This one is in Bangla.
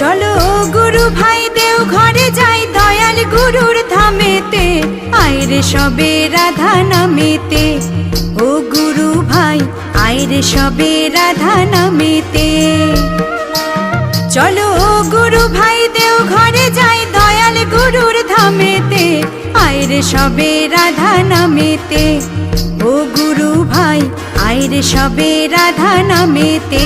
চলো গুরু ভাই দেও ঘরে যাই দয়াল গুরুর ধামেতে, আইরে সবে রাধা নামেতে। ও গুরু ভাই আইরে সবে রাধা নামেতে। চলো গুরু ভাই দেও ঘরে যাই দয়াল গুরুর ধামেতে, আইরে সবে রাধা নামেতে। ও গুরু ভাই আইরে সবে রাধা নামেতে।